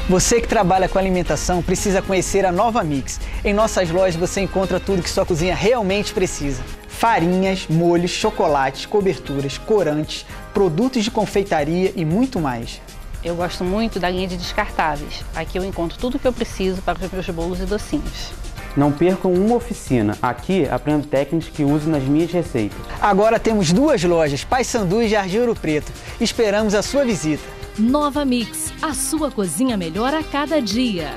Você que trabalha com alimentação precisa conhecer a Nova Mix. Em nossas lojas você encontra tudo que sua cozinha realmente precisa. Farinhas, molhos, chocolates, coberturas, corantes, produtos de confeitaria e muito mais. Eu gosto muito da linha de descartáveis. Aqui eu encontro tudo o que eu preciso para os meus bolos e docinhos. Não percam uma oficina. Aqui aprendo técnicas que uso nas minhas receitas. Agora temos 2 lojas, Paissandu e Jardim Ouro Preto. Esperamos a sua visita. Nova Mix, a sua cozinha melhor a cada dia.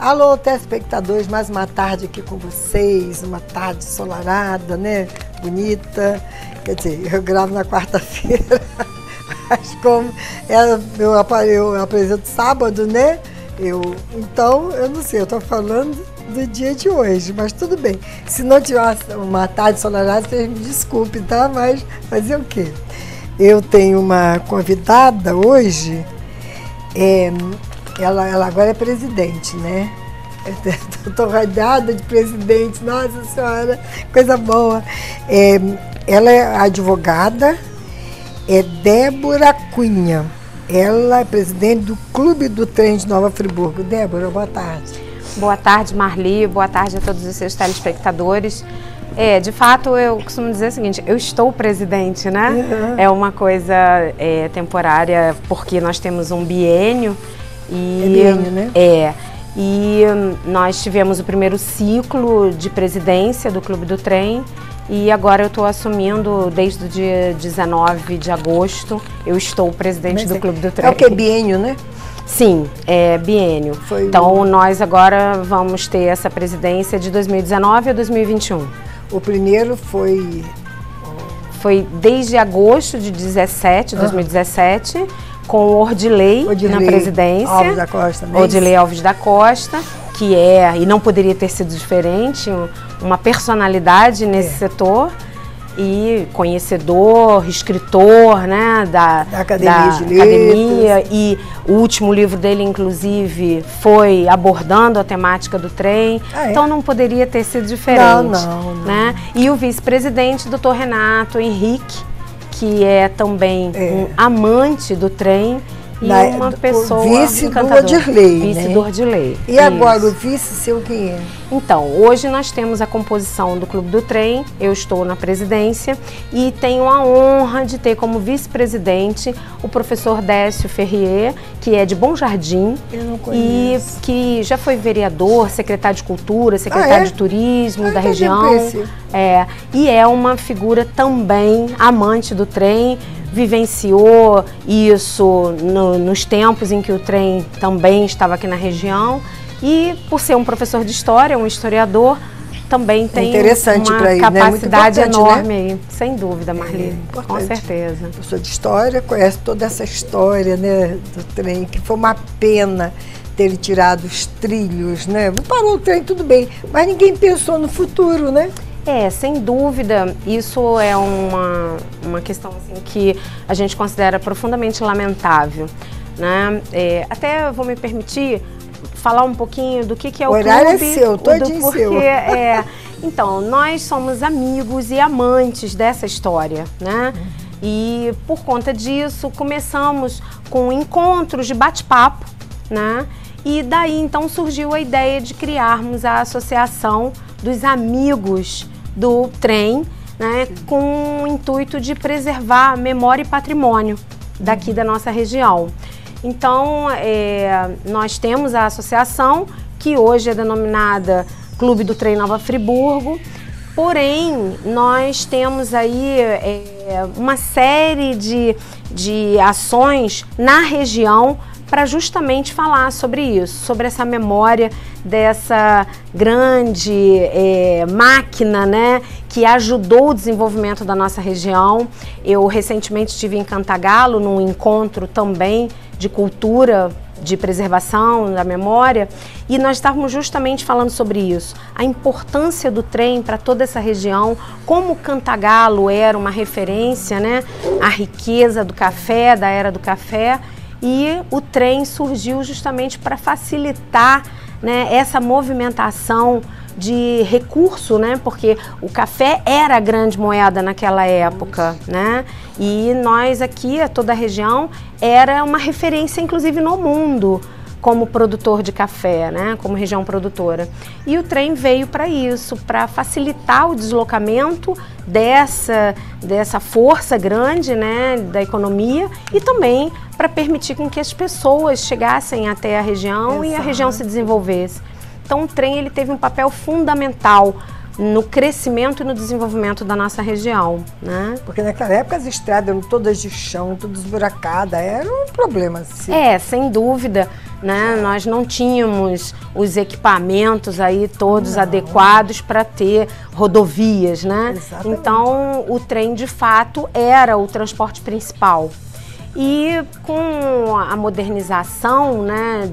Alô, telespectadores, mais uma tarde aqui com vocês, uma tarde ensolarada, né? Bonita. Quer dizer, eu gravo na quarta-feira, mas como eu apresento sábado, né? Então, eu não sei, eu estou falando do dia de hoje, mas tudo bem. Se não tiver uma tarde ensolarada, vocês me desculpem, tá? Mas fazer o quê? Eu tenho uma convidada hoje, ela agora é presidente, né? Estou rodeada de presidentes, nossa senhora, coisa boa. Ela é advogada, é Débora Cunha. Ela é presidente do Clube do Trem de Nova Friburgo. Débora, boa tarde. Boa tarde, Marli. Boa tarde a todos os seus telespectadores. De fato, eu costumo dizer o seguinte, eu estou presidente, né? Uhum. É uma coisa temporária, porque nós temos um biênio. Biênio, né? E nós tivemos o primeiro ciclo de presidência do Clube do Trem e agora eu estou assumindo desde o dia 19 de agosto, eu estou presidente do Clube do Trem. É o que? Biênio, né? Sim, é biênio. Então nós agora vamos ter essa presidência de 2019 a 2021. O primeiro foi desde agosto de 2017, com o Ordilei na presidência. Alves da Costa, né? Ordilei Alves da Costa, que e não poderia ter sido diferente, uma personalidade nesse setor. E conhecedor, escritor, né, da Academia de Letras. E o último livro dele, inclusive, foi abordando a temática do trem. Então não poderia ter sido diferente. Não. Né? E o vice-presidente, Dr. Renato Henrique, que é também um amante do trem e uma pessoa vice do Ordilei, vice né? do Ordilei. E agora o vice seu quem é? Então, hoje nós temos a composição do Clube do Trem, eu estou na presidência e tenho a honra de ter como vice-presidente o professor Décio Ferrier, que é de Bom Jardim. Eu não conheço. E que já foi vereador, secretário de Cultura, secretário de Turismo da região. E é uma figura também amante do trem, vivenciou isso nos tempos em que o trem também estava aqui na região e por ser um professor de história, um historiador, também tem uma capacidade enorme aí, sem dúvida, Marli, com certeza. Professor de história, conhece toda essa história, né, do trem, que foi uma pena ter ele tirado os trilhos, né? Parou o trem, tudo bem, mas ninguém pensou no futuro, né? Sem dúvida, isso é uma questão assim, que a gente considera profundamente lamentável, né? Até vou me permitir falar um pouquinho do que é o clube. O horário é seu, todinho seu. Então, nós somos amigos e amantes dessa história, né? E por conta disso, começamos com encontros de bate-papo, né? E daí, então, surgiu a ideia de criarmos a Associação dos Amigos do Trem, né, com o intuito de preservar memória e patrimônio daqui da nossa região. Então, nós temos a associação, que hoje é denominada Clube do Trem Nova Friburgo, porém, nós temos aí Uma série de ações na região para justamente falar sobre isso, sobre essa memória dessa grande máquina, né, que ajudou o desenvolvimento da nossa região. Eu recentemente estive em Cantagalo, num encontro também de cultura, de preservação da memória, e nós estávamos justamente falando sobre isso, a importância do trem para toda essa região, como Cantagalo era uma referência, né, à riqueza do café, da era do café, e o trem surgiu justamente para facilitar, né, essa movimentação de recurso, né, porque o café era a grande moeda naquela época, né, e nós aqui, toda a região, era uma referência inclusive no mundo como produtor de café, né, como região produtora. E o trem veio para isso, para facilitar o deslocamento dessa força grande, né, da economia, e também para permitir com que as pessoas chegassem até a região. Exato. E a região se desenvolvesse. Então o trem ele teve um papel fundamental no crescimento e no desenvolvimento da nossa região, né? Porque naquela época as estradas eram todas de chão, todas esburacadas, era um problema. Assim. Sem dúvida, né? Nós não tínhamos os equipamentos aí todos adequados para ter rodovias, né? Exatamente. Então o trem de fato era o transporte principal. E com a modernização, né,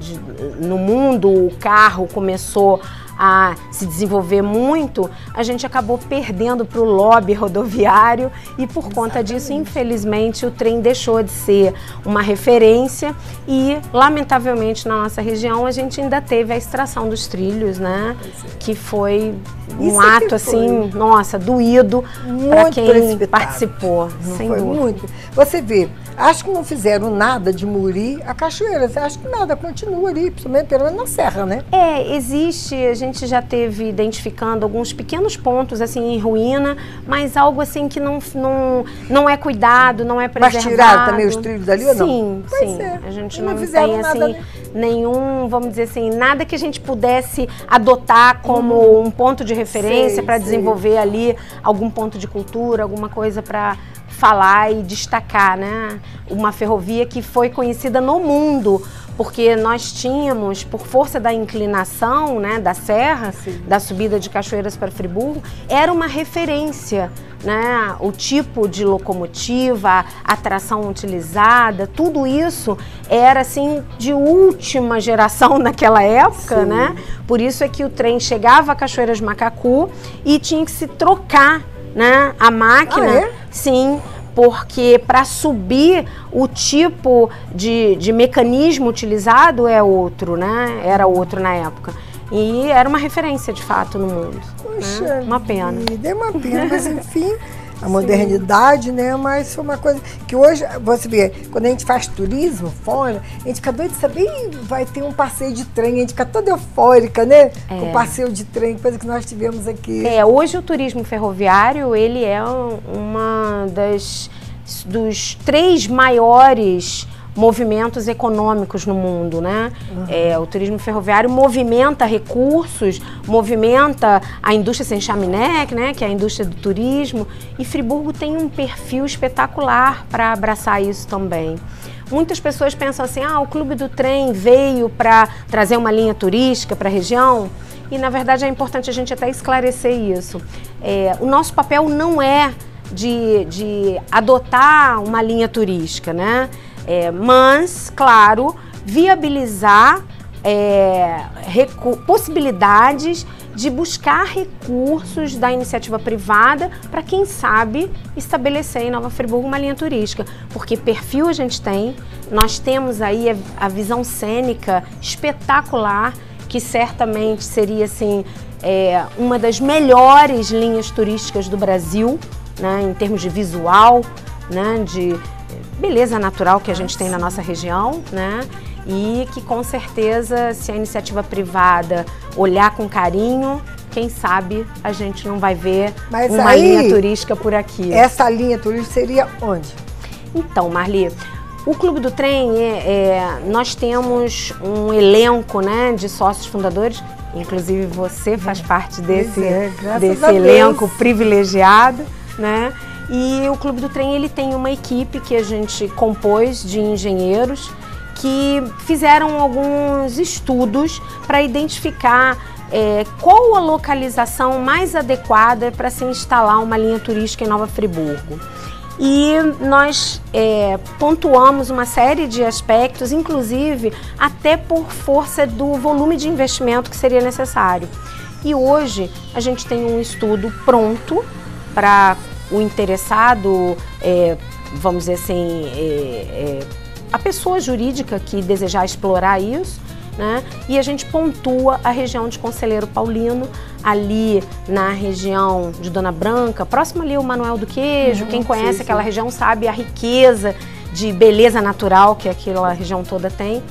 no mundo, o carro começou a se desenvolver muito, a gente acabou perdendo para o lobby rodoviário e por conta disso, infelizmente, o trem deixou de ser uma referência e, lamentavelmente, na nossa região, a gente ainda teve a extração dos trilhos, né? Que foi um ato, assim, nossa, doído para quem participou. Sem dúvida. Muito. Você vê, acho que não fizeram nada de Muri a cachoeira, você acha que nada, continua ali, principalmente pelo menos na serra, né? Existe, a gente já teve identificando alguns pequenos pontos assim em ruína, mas algo assim que não é cuidado, não é preservado. Mas tiraram também os trilhos dali ou não? Sim, sim. A gente não tem assim nenhum, vamos dizer assim, nada que a gente pudesse adotar como um ponto de referência para desenvolver ali algum ponto de cultura, alguma coisa para falar e destacar, né? Uma ferrovia que foi conhecida no mundo, porque nós tínhamos, por força da inclinação, né, da serra, da subida de Cachoeiras para Friburgo, era uma referência, né? O tipo de locomotiva, a tração utilizada, tudo isso era assim de última geração naquela época, né? Por isso é que o trem chegava a Cachoeiras Macacu e tinha que se trocar, né, a máquina, sim, porque para subir o tipo de mecanismo utilizado é outro, né? Era outro na época. E era uma referência, de fato, no mundo. Poxa, né? Uma pena. É uma pena, mas enfim, a modernidade, né? Mas foi uma coisa que hoje, você vê, quando a gente faz turismo fora, a gente fica doido de saber, vai ter um passeio de trem, a gente fica toda eufórica, né? Com o passeio de trem, coisa que nós tivemos aqui. Hoje o turismo ferroviário, ele é dos 3 maiores movimentos econômicos no mundo, né? O turismo ferroviário movimenta recursos, movimenta a indústria sem chaminé, né? Que é a indústria do turismo, e Friburgo tem um perfil espetacular para abraçar isso também. Muitas pessoas pensam assim, o Clube do Trem veio para trazer uma linha turística para a região, e na verdade é importante a gente até esclarecer isso. O nosso papel não é de adotar uma linha turística, né? Mas, claro, viabilizar possibilidades de buscar recursos da iniciativa privada para, quem sabe, estabelecer em Nova Friburgo uma linha turística. Porque perfil a gente tem, nós temos aí a visão cênica espetacular, que certamente seria assim, uma das melhores linhas turísticas do Brasil, né, em termos de visual, né, de beleza natural que a gente tem na nossa região, né? E que com certeza, se a iniciativa privada olhar com carinho, quem sabe a gente não vai ver uma linha turística por aqui. Essa linha turística seria onde? Então, Marli, o Clube do Trem, nós temos um elenco, né, de sócios fundadores, inclusive você faz parte desse elenco privilegiado, né? E o Clube do Trem ele tem uma equipe que a gente compôs de engenheiros que fizeram alguns estudos para identificar qual a localização mais adequada para se instalar uma linha turística em Nova Friburgo. E nós pontuamos uma série de aspectos, inclusive até por força do volume de investimento que seria necessário. E hoje a gente tem um estudo pronto para o interessado, vamos dizer assim, a pessoa jurídica que desejar explorar isso, né? E a gente pontua a região de Conselheiro Paulino, ali na região de Dona Branca, próximo ali ao Manuel do Queijo. Quem conhece aquela região sabe a riqueza de beleza natural que aquela região toda tem.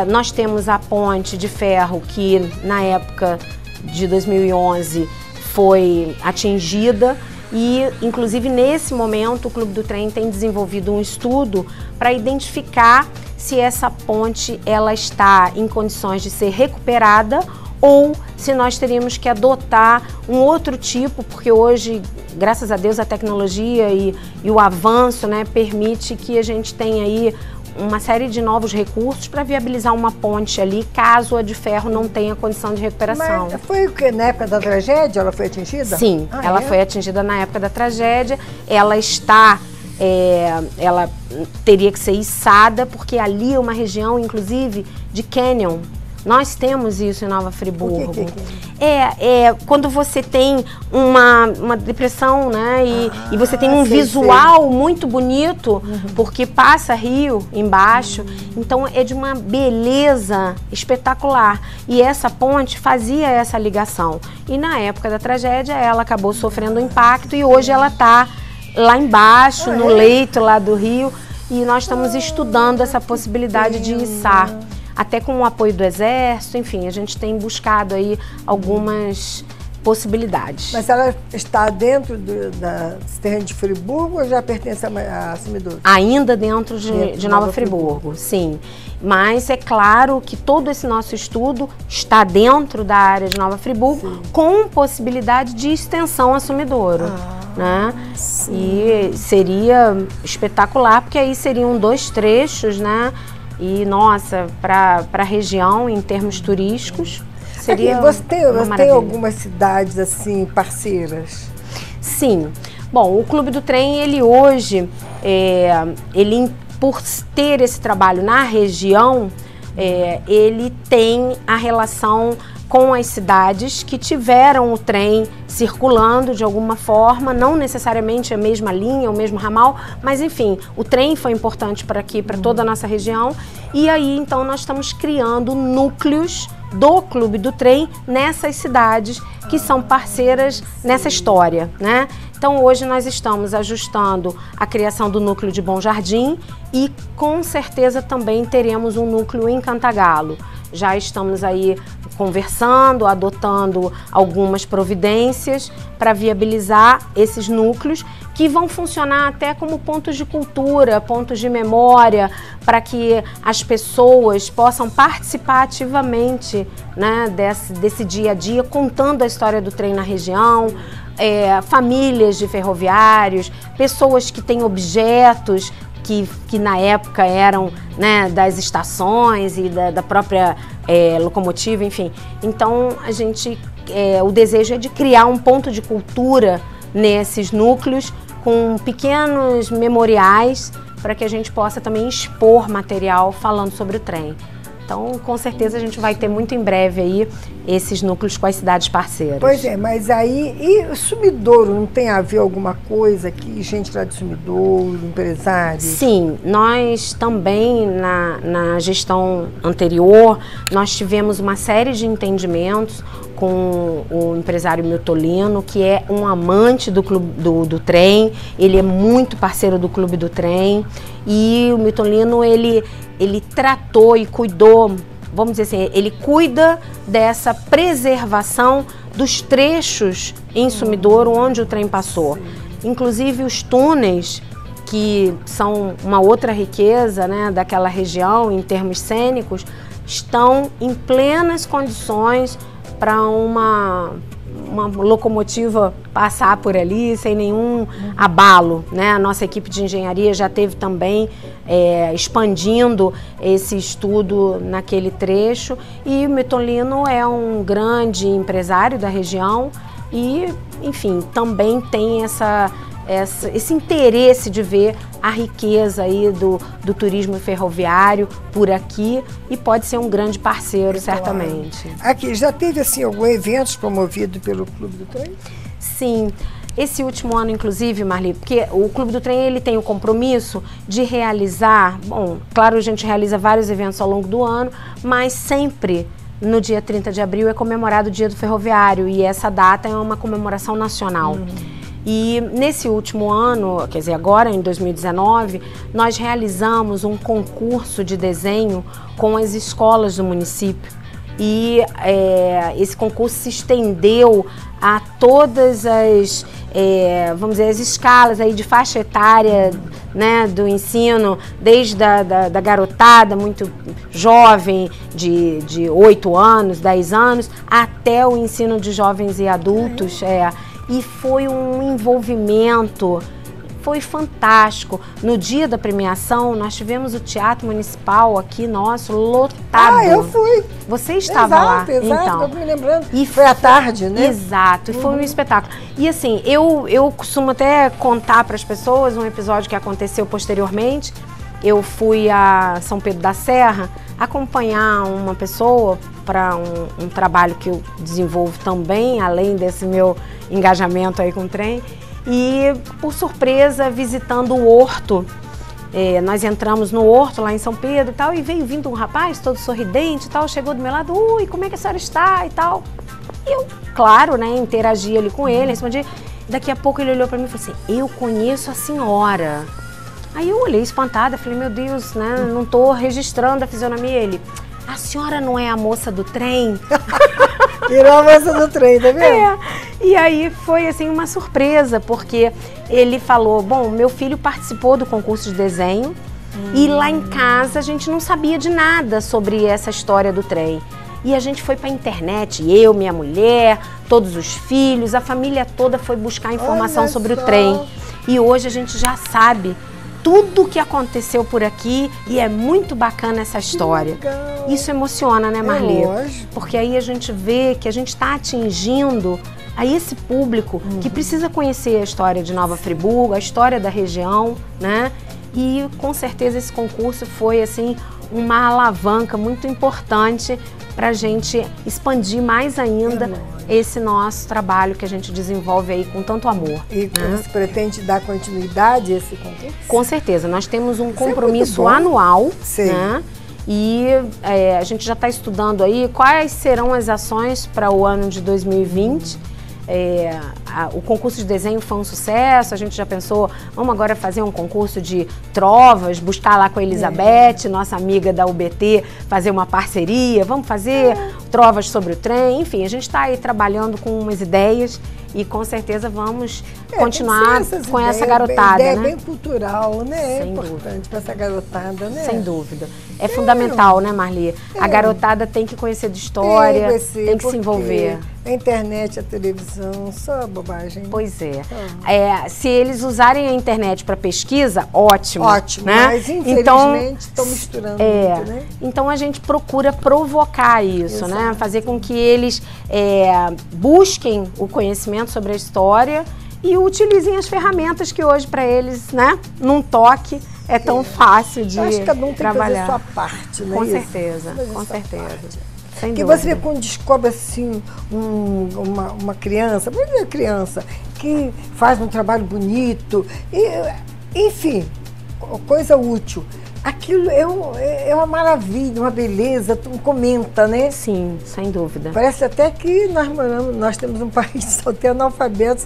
Nós temos a ponte de ferro que na época de 2011 foi atingida e inclusive nesse momento o Clube do Trem tem desenvolvido um estudo para identificar se essa ponte ela está em condições de ser recuperada ou se nós teríamos que adotar um outro tipo, porque hoje, graças a Deus, a tecnologia e o avanço, né, permite que a gente tenha aí uma série de novos recursos para viabilizar uma ponte ali, caso a de ferro não tenha condição de recuperação. Mas foi o que? Na época da tragédia ela foi atingida? Sim, ela foi atingida na época da tragédia, ela está... ela teria que ser içada, porque ali é uma região, inclusive, de canyon. Nós temos isso em Nova Friburgo. O que? Quando você tem uma depressão, né? E você tem um visual muito bonito, porque passa rio embaixo. Então é de uma beleza espetacular. E essa ponte fazia essa ligação. E na época da tragédia ela acabou sofrendo um impacto e hoje ela está lá embaixo, no leito lá do rio, e nós estamos estudando essa possibilidade de içar, até com o apoio do Exército, enfim, a gente tem buscado aí algumas possibilidades. Mas ela está dentro da terreno de Friburgo ou já pertence a Sumidouro? Ainda dentro de Nova Friburgo, sim. Mas é claro que todo esse nosso estudo está dentro da área de Nova Friburgo, com possibilidade de extensão a Sumidouro. Né? E seria espetacular, porque aí seriam 2 trechos, né? E nossa, para a região, em termos turísticos, seria você tem algumas cidades assim parceiras? Sim. Bom, o Clube do Trem, ele hoje, ele por ter esse trabalho na região, ele tem a relação com as cidades que tiveram o trem circulando de alguma forma, não necessariamente a mesma linha, o mesmo ramal, mas enfim, o trem foi importante para aqui, para toda a nossa região, e aí então nós estamos criando núcleos do Clube do Trem nessas cidades que são parceiras nessa história, né? Então hoje nós estamos ajustando a criação do núcleo de Bom Jardim e com certeza também teremos um núcleo em Cantagalo. Já estamos aí conversando, adotando algumas providências para viabilizar esses núcleos que vão funcionar até como pontos de cultura, pontos de memória, para que as pessoas possam participar ativamente, né, desse dia a dia, contando a história do trem na região, famílias de ferroviários, pessoas que têm objetos que na época eram, né, das estações e da própria locomotiva, enfim. Então, o desejo é de criar um ponto de cultura nesses núcleos com pequenos memoriais para que a gente possa também expor material falando sobre o trem. Então, com certeza, a gente vai ter muito em breve aí esses núcleos com as cidades parceiras. Pois é, mas aí, e o Sumidouro, não tem a ver alguma coisa aqui? Gente lá de Sumidouro, empresários? Sim, nós também, na gestão anterior, nós tivemos uma série de entendimentos com o empresário Miltolino, que é um amante do clube do trem, ele é muito parceiro do Clube do Trem, e o Miltolino, ele tratou e cuidou, vamos dizer assim, ele cuida dessa preservação dos trechos em Sumidouro onde o trem passou. Inclusive os túneis, que são uma outra riqueza, né, daquela região em termos cênicos, estão em plenas condições para uma uma locomotiva passar por ali sem nenhum abalo, né? A nossa equipe de engenharia já teve também expandindo esse estudo naquele trecho, e o Metolino é um grande empresário da região e, enfim, também tem esse interesse de ver a riqueza aí do turismo ferroviário por aqui, e pode ser um grande parceiro, certamente. Aqui, já teve assim algum evento promovido pelo Clube do Trem? Sim. Esse último ano, inclusive, Marli, porque o Clube do Trem ele tem o compromisso de realizar, bom, claro, a gente realiza vários eventos ao longo do ano, mas sempre no dia 30 de abril é comemorado o Dia do Ferroviário, e essa data é uma comemoração nacional. E nesse último ano, quer dizer, agora em 2019, nós realizamos um concurso de desenho com as escolas do município. E esse concurso se estendeu a todas as, vamos dizer, as escalas aí de faixa etária, né, do ensino, desde da garotada muito jovem, de 8 anos, 10 anos, até o ensino de jovens e adultos. E foi um envolvimento, foi fantástico. No dia da premiação, nós tivemos o Teatro Municipal aqui, nosso, lotado. Ah, eu fui. Você estava lá. Exato, então. eu tô me lembrando. E foi à tarde, né? Exato, e foi um espetáculo. E assim, eu costumo até contar para as pessoas um episódio que aconteceu posteriormente. Eu fui a São Pedro da Serra acompanhar uma pessoa para um trabalho que eu desenvolvo também, além desse meu engajamento aí com o trem. E, por surpresa, visitando o horto, nós entramos no horto lá em São Pedro e tal, e veio vindo um rapaz todo sorridente e tal, chegou do meu lado, ui, como é que a senhora está e tal. E eu, claro, né, interagi ali com ele, respondi. Daqui a pouco ele olhou para mim e falou assim, eu conheço a senhora. Aí eu olhei espantada, falei, meu Deus, né, não estou registrando a fisionomia. Ele, a senhora não é a moça do trem? Virou a moça do trem, tá vendo? E aí foi assim uma surpresa, porque ele falou, bom, meu filho participou do concurso de desenho e lá em casa a gente não sabia de nada sobre essa história do trem. E a gente foi para a internet, eu, minha mulher, todos os filhos, a família toda foi buscar informação sobre o trem. E hoje a gente já sabe tudo o que aconteceu por aqui e é muito bacana essa história. Isso emociona, né, Marli? Porque aí a gente vê que a gente está atingindo a esse público que precisa conhecer a história de Nova Friburgo, a história da região, né? E com certeza esse concurso foi assim uma alavanca muito importante para a gente expandir mais ainda esse nosso trabalho que a gente desenvolve aí com tanto amor. E você pretende dar continuidade a esse concurso? Com certeza, nós temos um compromisso anual, né? E a gente já está estudando aí quais serão as ações para o ano de 2020. O concurso de desenho foi um sucesso, a gente já pensou, vamos agora fazer um concurso de trovas, buscar lá com a Elizabeth, nossa amiga da UBT, fazer uma parceria, vamos fazer trovas sobre o trem, enfim, a gente está aí trabalhando com umas ideias e com certeza vamos continuar com essa garotada, né? É né? bem cultural, né? Sem importante para essa garotada, né? Sem dúvida. É fundamental, né, Marli? A garotada tem que conhecer de história, tem que se envolver. A internet, a televisão, só bobagem. Pois é. Se eles usarem a internet para pesquisa, ótimo. Ótimo, né? Mas infelizmente estão misturando muito, né? Então a gente procura provocar isso, né? Fazer com que eles busquem o conhecimento sobre a história e utilizem as ferramentas que hoje para eles, né, num toque, é tão fácil de trabalhar. Acho que cada um tem que fazer a sua parte, né? Com certeza, com certeza. Porque você quando descobre assim uma criança, uma criança que faz um trabalho bonito, enfim, coisa útil, aquilo é uma maravilha, uma beleza, tu comenta, né? Sim, sem dúvida. Parece até que nós temos um país só tem analfabeto,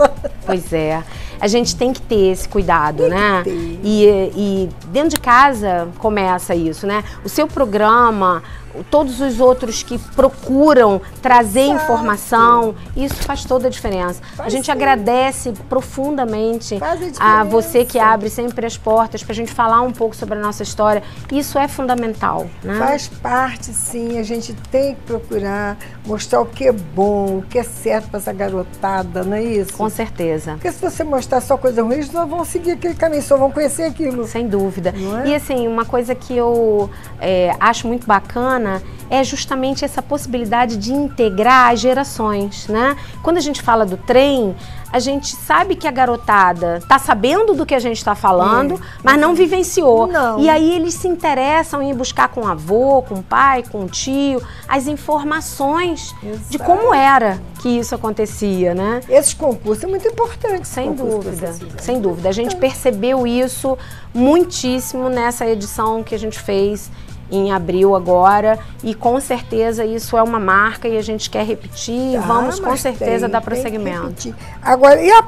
Pois é. A gente tem que ter esse cuidado, Tem né? que ter. E dentro de casa começa isso, né? O seu programa, todos os outros que procuram trazer Exato. informação, isso faz toda a diferença. A gente agradece profundamente Faz a a diferença. você que abre sempre as portas pra gente falar um pouco sobre a nossa história. Isso é fundamental, né? Faz parte, sim. A gente tem que procurar mostrar o que é bom, o que é certo para essa garotada, não é isso? Com certeza. Porque se você mostrar só coisa ruim, eles não vão seguir aquele caminho, só vão conhecer aquilo. Sem dúvida. Não é? E assim, uma coisa que eu acho muito bacana é justamente essa possibilidade de integrar as gerações, né? Quando a gente fala do trem, a gente sabe que a garotada tá sabendo do que a gente está falando, mas não vivenciou. Não. E aí eles se interessam em buscar com o avô, com o pai, com o tio, as informações de Exato. como era que isso acontecia, né? Esses concursos são muito importantes. Sem dúvida, né? sem dúvida. A gente percebeu isso muitíssimo nessa edição que a gente fez em abril agora, e com certeza isso é uma marca e a gente quer repetir, vamos com mas certeza tem dar que prosseguimento. repetir. Agora, e a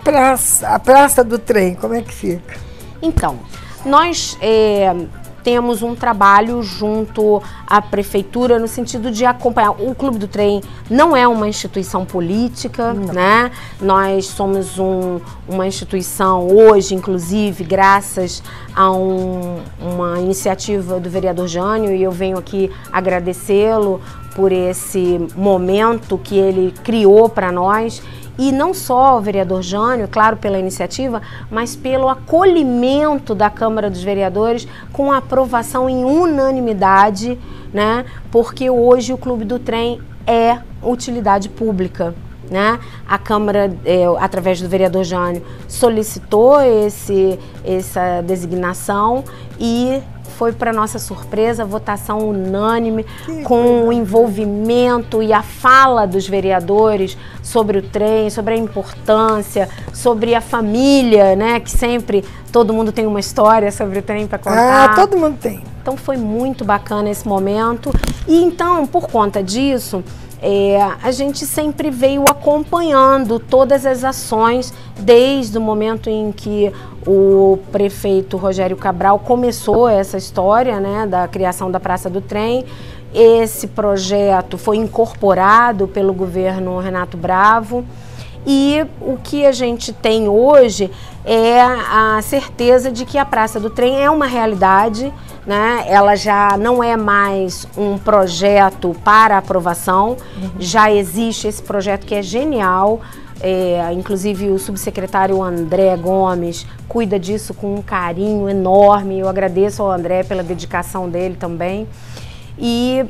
praça do trem, como é que fica? Então, nós temos um trabalho junto à prefeitura no sentido de acompanhar. O Clube do Trem não é uma instituição política, né? Nós somos uma instituição hoje, inclusive, graças a uma iniciativa do vereador Jânio, e eu venho aqui agradecê-lo por esse momento que ele criou para nós. E não só o vereador Jânio, claro, pela iniciativa, mas pelo acolhimento da Câmara dos Vereadores com a aprovação em unanimidade, né? Porque hoje o Clube do Trem é utilidade pública, né? A Câmara, através do vereador Jânio, solicitou essa designação e foi, para nossa surpresa, votação unânime, com o envolvimento e a fala dos vereadores sobre o trem, sobre a importância, sobre a família, né? Que sempre todo mundo tem uma história sobre o trem para contar. Ah, todo mundo tem. Então foi muito bacana esse momento. E então, por conta disso, a gente sempre veio acompanhando todas as ações desde o momento em que o prefeito Rogério Cabral começou essa história, né, da criação da Praça do Trem. Esse projeto foi incorporado pelo governo Renato Bravo. E o que a gente tem hoje é a certeza de que a Praça do Trem é uma realidade, né? Ela já não é mais um projeto para aprovação, já existe esse projeto que é genial. Inclusive o subsecretário André Gomes cuida disso com um carinho enorme. Eu agradeço ao André pela dedicação dele também. E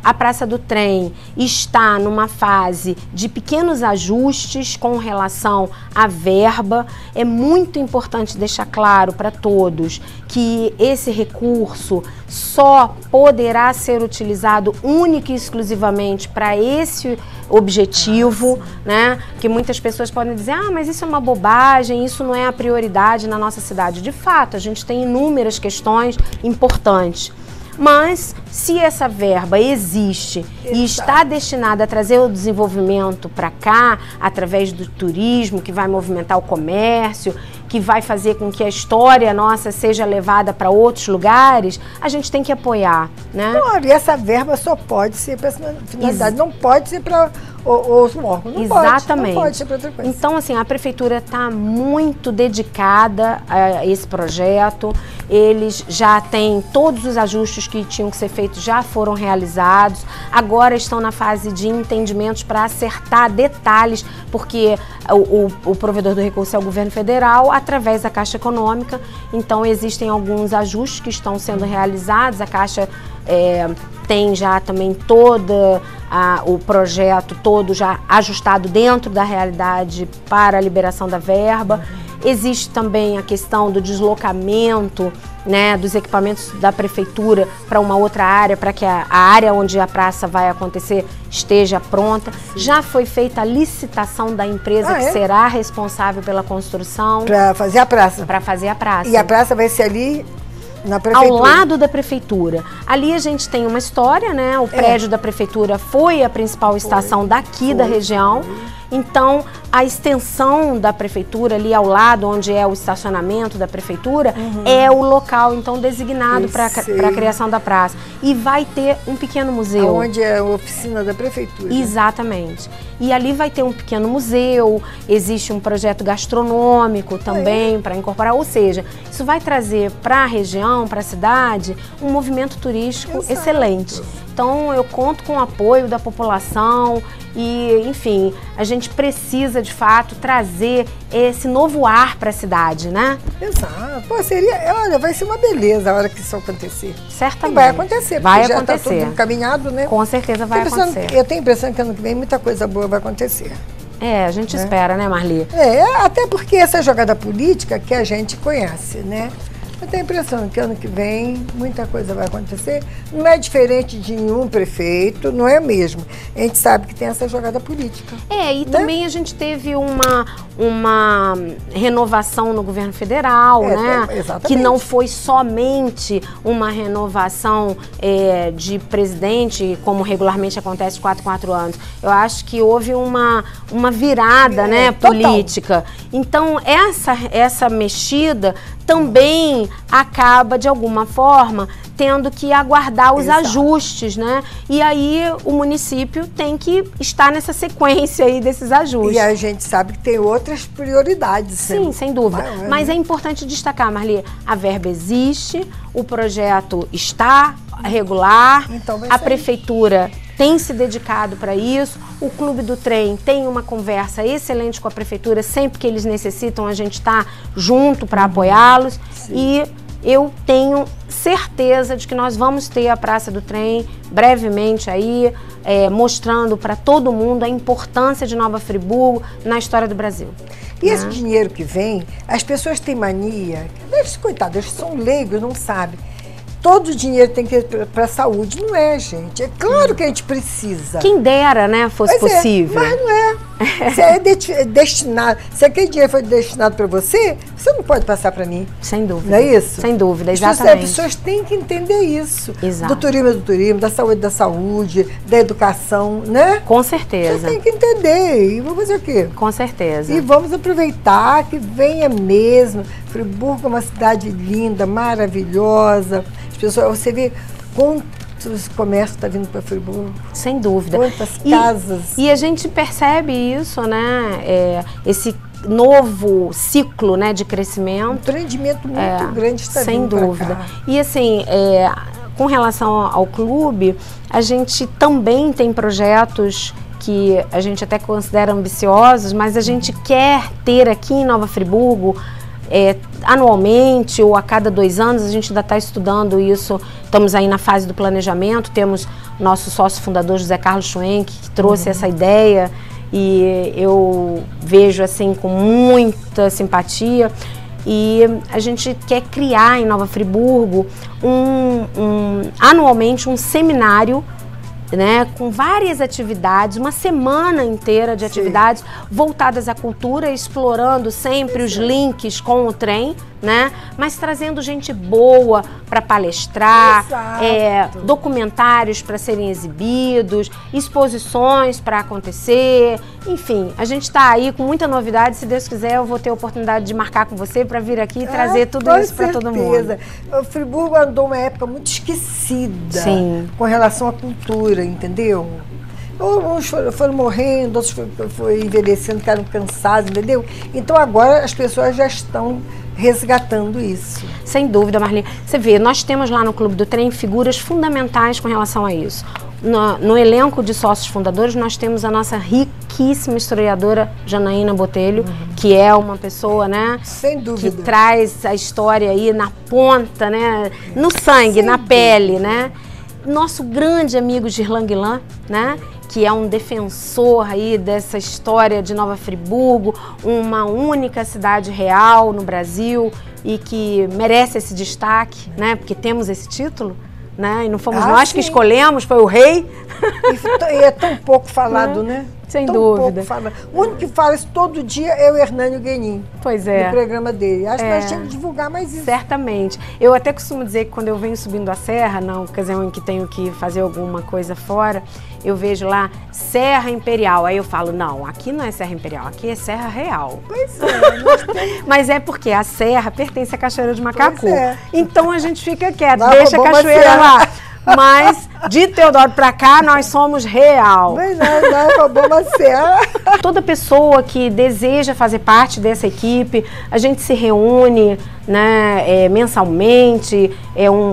a Praça do Trem está numa fase de pequenos ajustes com relação à verba. É muito importante deixar claro para todos que esse recurso só poderá ser utilizado única e exclusivamente para esse objetivo, né? Que muitas pessoas podem dizer, mas isso é uma bobagem, isso não é a prioridade na nossa cidade. De fato, a gente tem inúmeras questões importantes. Mas, se essa verba existe e está destinada a trazer o desenvolvimento para cá, através do turismo, que vai movimentar o comércio, que vai fazer com que a história nossa seja levada para outros lugares, a gente tem que apoiar, né? Claro, e essa verba só pode ser para essa finalidade, não pode ser para os órgãos. Exatamente. Não pode ser para outra coisa. Então, assim, a prefeitura está muito dedicada a esse projeto. Eles já têm todos os ajustes que tinham que ser feitos, já foram realizados. Agora estão na fase de entendimentos para acertar detalhes, porque o provedor do recurso é o governo federal, através da Caixa Econômica. Então, existem alguns ajustes que estão sendo realizados. A Caixa tem já também todo o projeto todo já ajustado dentro da realidade para a liberação da verba. Existe também a questão do deslocamento, né, dos equipamentos da prefeitura para uma outra área, para que a área onde a praça vai acontecer esteja pronta. Já foi feita a licitação da empresa que será responsável pela construção. Para fazer a praça. Para fazer a praça. E a praça vai ser ali na prefeitura. Ao lado da prefeitura. Ali a gente tem uma história, né? O prédio da prefeitura foi a principal estação daqui da região. Então, a extensão da prefeitura ali ao lado, onde é o estacionamento da prefeitura, é o local, então, designado para a criação da praça. E vai ter um pequeno museu. Onde é a oficina da prefeitura. Exatamente. E ali vai ter um pequeno museu, existe um projeto gastronômico também para incorporar, ou seja, isso vai trazer para a região, para a cidade, um movimento turístico excelente. Então, eu conto com o apoio da população e, enfim, a gente precisa, de fato, trazer esse novo ar para a cidade, né? Exato. Pô, olha, vai ser uma beleza a hora que isso acontecer. Certamente. E vai acontecer, vai porque acontecer. Já está tudo encaminhado, né? Com certeza vai acontecer. Eu tenho a impressão que ano que vem muita coisa boa vai acontecer. A gente espera, né, Marli? Até porque essa jogada política que a gente conhece, né? Eu tenho a impressão que ano que vem muita coisa vai acontecer. Não é diferente de nenhum prefeito, não é mesmo. A gente sabe que tem essa jogada política. E também a gente teve uma renovação no governo federal, né? Exatamente. Que não foi somente uma renovação de presidente, como regularmente acontece de 4 em 4 anos. Eu acho que houve uma virada, né, política. Então, essa mexida também acaba, de alguma forma, tendo que aguardar os ajustes, né? E aí o município tem que estar nessa sequência aí desses ajustes. E a gente sabe que tem outras prioridades. Sim, sem dúvida. Mas é importante destacar, Marli, a verba existe, o projeto está regular, então a prefeitura tem se dedicado para isso, o Clube do Trem tem uma conversa excelente com a prefeitura, sempre que eles necessitam a gente está junto para apoiá-los. E eu tenho certeza de que nós vamos ter a Praça do Trem brevemente aí, mostrando para todo mundo a importância de Nova Friburgo na história do Brasil. E esse dinheiro que vem, as pessoas têm mania, coitadas, eles são leigos, não sabem. Todo o dinheiro tem que ir para a saúde. Não é, gente. É claro que a gente precisa. Quem dera, né, fosse possível. Mas não é. Se é destinado, se aquele dinheiro foi destinado para você, você não pode passar para mim. Sem dúvida. Não é isso? Sem dúvida, exatamente. As pessoas têm que entender isso. Exato. Do turismo, da saúde, da educação, né? Com certeza. Você tem que entender. E vamos fazer o quê? Com certeza. E vamos aproveitar que venha mesmo. Friburgo é uma cidade linda, maravilhosa. As pessoas, você vê quantos comércios estão vindo para Friburgo. Sem dúvida. Quantas casas. E a gente percebe isso, né? Esse novo ciclo, né, de crescimento. Um rendimento muito grande está vindo. Sem dúvida. E assim, com relação ao clube, a gente também tem projetos que a gente até considera ambiciosos, mas a gente quer ter aqui em Nova Friburgo, anualmente ou a cada 2 anos, a gente ainda está estudando isso, estamos aí na fase do planejamento, temos nosso sócio fundador José Carlos Schwenk, que trouxe essa ideia e eu vejo assim com muita simpatia. E a gente quer criar em Nova Friburgo anualmente um seminário, né, com várias atividades, uma semana inteira de atividades voltadas à cultura, explorando sempre os links com o trem, né, mas trazendo gente boa para palestrar, documentários para serem exibidos, exposições para acontecer, enfim, a gente está aí com muita novidade. Se Deus quiser, eu vou ter a oportunidade de marcar com você para vir aqui e trazer tudo isso para todo mundo. O Friburgo andou uma época muito esquecida com relação à cultura, entendeu? Uns foram morrendo, outros foram envelhecendo, ficaram cansados, entendeu? Então agora as pessoas já estão resgatando isso. Sem dúvida, Marli. Você vê, nós temos lá no Clube do Trem figuras fundamentais com relação a isso. No elenco de sócios fundadores, nós temos a nossa riquíssima historiadora Janaína Botelho, que é uma pessoa, né, sem dúvida, que traz a história aí na ponta, né, no sangue, na pele, né? Nosso grande amigo Girlan Guilan, né, que é um defensor aí dessa história de Nova Friburgo, uma única cidade real no Brasil e que merece esse destaque, né, porque temos esse título, né, e não fomos nós que escolhemos, foi o rei. E é tão pouco falado, né? Sem tão dúvida. pouco fala. O único que fala isso todo dia é o Hernânio Guenin. Pois é. No programa dele. Acho que nós tínhamos que divulgar mais isso. Certamente. Eu até costumo dizer que quando eu venho subindo a serra, na ocasião em que tenho que fazer alguma coisa fora, eu vejo lá Serra Imperial. Aí eu falo, não, aqui não é Serra Imperial, aqui é Serra Real. Pois é. Mas é porque a serra pertence à Cachoeira de Macacu. Pois é. Então a gente fica quieto, Lá deixa a roubou uma cachoeira serra. lá. Mas de Teodoro pra cá, nós somos real. Mas não, roubou uma serra. Toda pessoa que deseja fazer parte dessa equipe, a gente se reúne, né, mensalmente,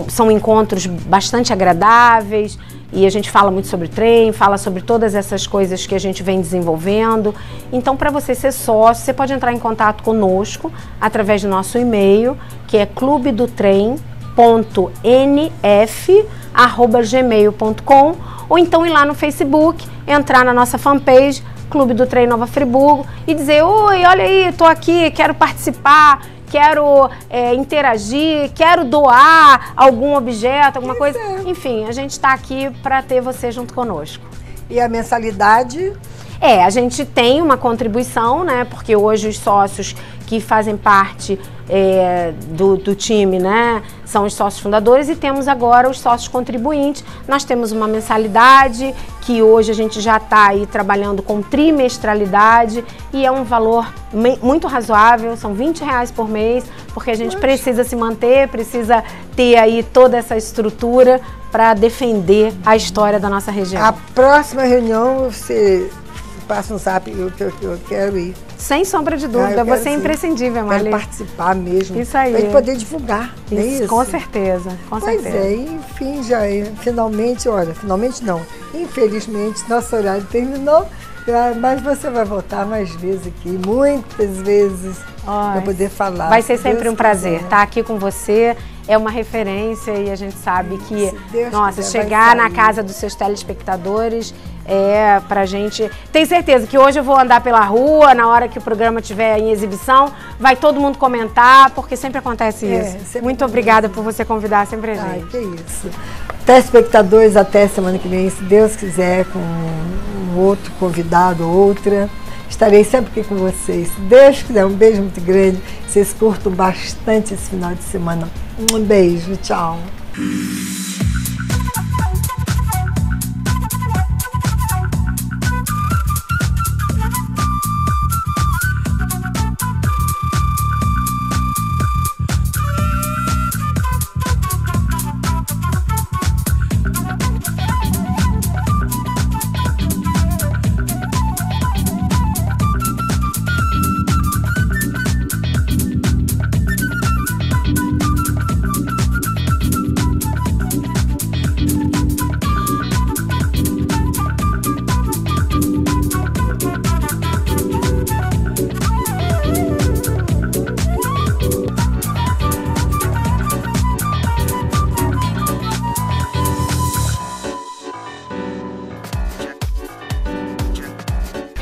são encontros bastante agradáveis e a gente fala muito sobre trem, fala sobre todas essas coisas que a gente vem desenvolvendo. Então, para você ser sócio, você pode entrar em contato conosco através do nosso e-mail, que é clubedotrem.nf@gmail.com, ou então ir lá no Facebook, entrar na nossa fanpage Clube do Trem Nova Friburgo e dizer: oi, olha aí, tô aqui, quero participar, quero interagir, quero doar algum objeto, alguma coisa. Enfim, a gente está aqui para ter você junto conosco. E a mensalidade? A gente tem uma contribuição, né? Porque hoje os sócios que fazem parte do time, né, são os sócios fundadores, e temos agora os sócios contribuintes. Nós temos uma mensalidade que hoje a gente já está aí trabalhando com trimestralidade e é um valor muito razoável, são R$20 por mês, porque a gente precisa se manter, precisa ter aí toda essa estrutura para defender a história da nossa região. A próxima reunião você passa um zap, eu quero ir. Sem sombra de dúvida, você é imprescindível, Marli. Quero participar mesmo. Isso aí. Para poder divulgar, não é isso? Com certeza, com certeza. Pois é, enfim, já finalmente, olha, finalmente não. Infelizmente, nosso horário terminou, mas você vai voltar mais vezes aqui, muitas vezes, para poder falar. Vai ser sempre um prazer estar aqui com você. É uma referência e a gente sabe que, nossa, chegar na casa dos seus telespectadores pra gente... Tenho certeza que hoje eu vou andar pela rua, na hora que o programa estiver em exibição, vai todo mundo comentar, porque sempre acontece isso. Sempre muito obrigada por você convidar sempre a gente. Ai, que isso. Telespectadores, até semana que vem, se Deus quiser, com um outro convidado, outra. Estarei sempre aqui com vocês. Se Deus quiser, um beijo muito grande. Vocês curtam bastante esse final de semana. Um beijo, tchau.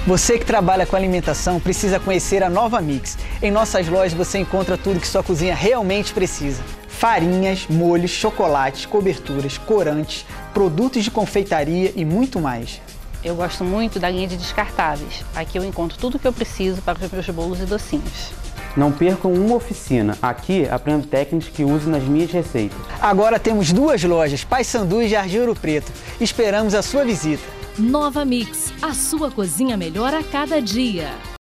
Você que trabalha com alimentação precisa conhecer a Nova Mix. Em nossas lojas você encontra tudo que sua cozinha realmente precisa. Farinhas, molhos, chocolates, coberturas, corantes, produtos de confeitaria e muito mais. Eu gosto muito da linha de descartáveis. Aqui eu encontro tudo que eu preciso para os meus bolos e docinhos. Não percam uma oficina. Aqui aprendo técnicas que uso nas minhas receitas. Agora temos 2 lojas, Paissandu e Jardim Ouro Preto. Esperamos a sua visita. Nova Mix, a sua cozinha melhor a cada dia.